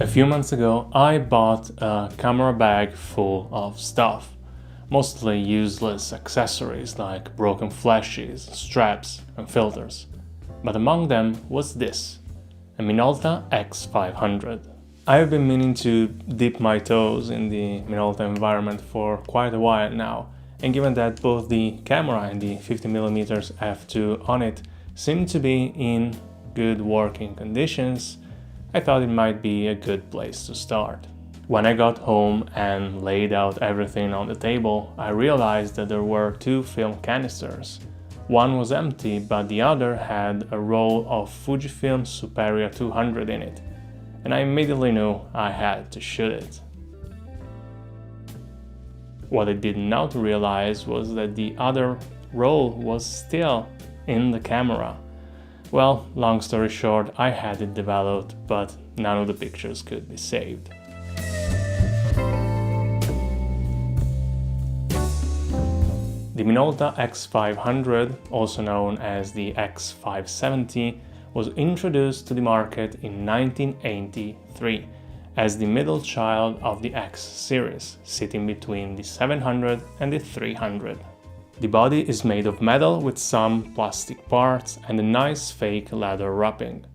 A few months ago, I bought a camera bag full of stuff, mostly useless accessories like broken flashes, straps and filters. But among them was this, a Minolta X500. I have been meaning to dip my toes in the Minolta environment for quite a while now, and given that both the camera and the 50mm f2 on it seem to be in good working conditions, I thought it might be a good place to start. When I got home and laid out everything on the table, I realized that there were two film canisters. One was empty, but the other had a roll of Fujifilm Superia 200 in it, and I immediately knew I had to shoot it. What I did not realize was that the other roll was still in the camera. Well, long story short, I had it developed, but none of the pictures could be saved. The Minolta X500, also known as the X570, was introduced to the market in 1983 as the middle child of the X series, sitting between the 700 and the 300. The body is made of metal with some plastic parts and a nice fake leather wrapping.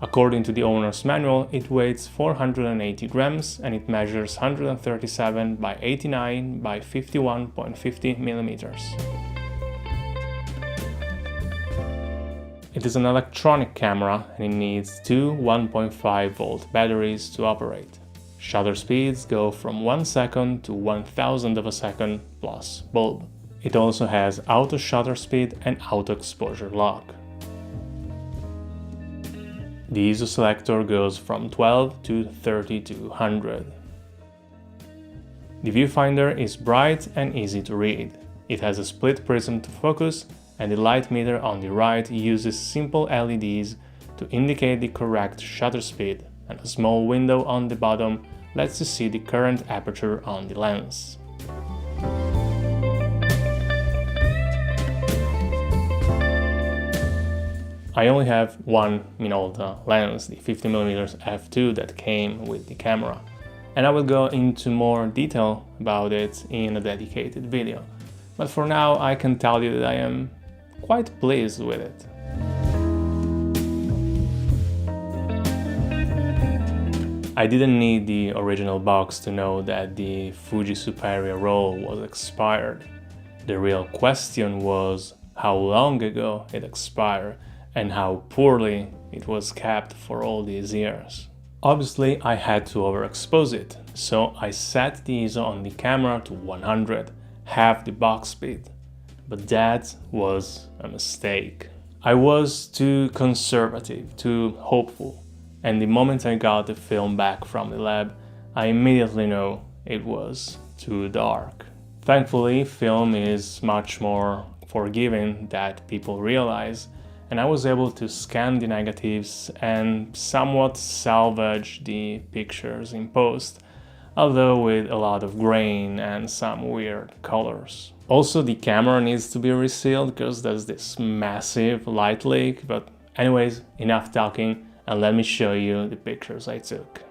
According to the owner's manual, it weighs 480 grams and it measures 137 by 89 by 51.50 millimeters. It is an electronic camera and it needs two 1.5 volt batteries to operate. Shutter speeds go from 1 second to 1,000th of a second plus bulb. It also has auto shutter speed and auto exposure lock. The ISO selector goes from 12 to 3200. The viewfinder is bright and easy to read. It has a split prism to focus, and the light meter on the right uses simple LEDs to indicate the correct shutter speed, and a small window on the bottom lets you see the current aperture on the lens. I only have one Minolta lens, the 50mm f2 that came with the camera, and I will go into more detail about it in a dedicated video. But for now I can tell you that I am quite pleased with it. I didn't need the original box to know that the Fuji Superia roll was expired. The real question was how long ago it expired and how poorly it was kept for all these years. Obviously, I had to overexpose it, so I set the ISO on the camera to 100, half the box speed. But that was a mistake. I was too conservative, too hopeful, and the moment I got the film back from the lab, I immediately knew it was too dark. Thankfully, film is much more forgiving than people realize, and I was able to scan the negatives and somewhat salvage the pictures in post, although with a lot of grain and some weird colors. Also, the camera needs to be resealed because there's this massive light leak, but anyways, enough talking and let me show you the pictures I took.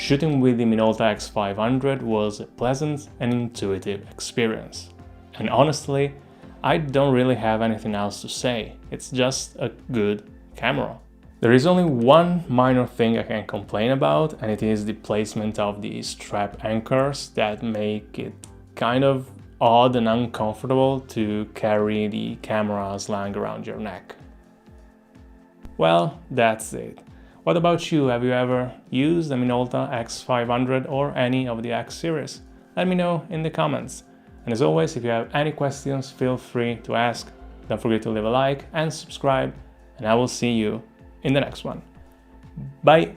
Shooting with the Minolta X500 was a pleasant and intuitive experience. And honestly, I don't really have anything else to say, it's just a good camera. There is only one minor thing I can complain about, and it is the placement of the strap anchors that make it kind of odd and uncomfortable to carry the camera slung around your neck. Well, that's it. What about you? Have you ever used the Minolta X500 or any of the X series? Let me know in the comments. And as always, if you have any questions, feel free to ask. Don't forget to leave a like and subscribe, and I will see you in the next one. Bye!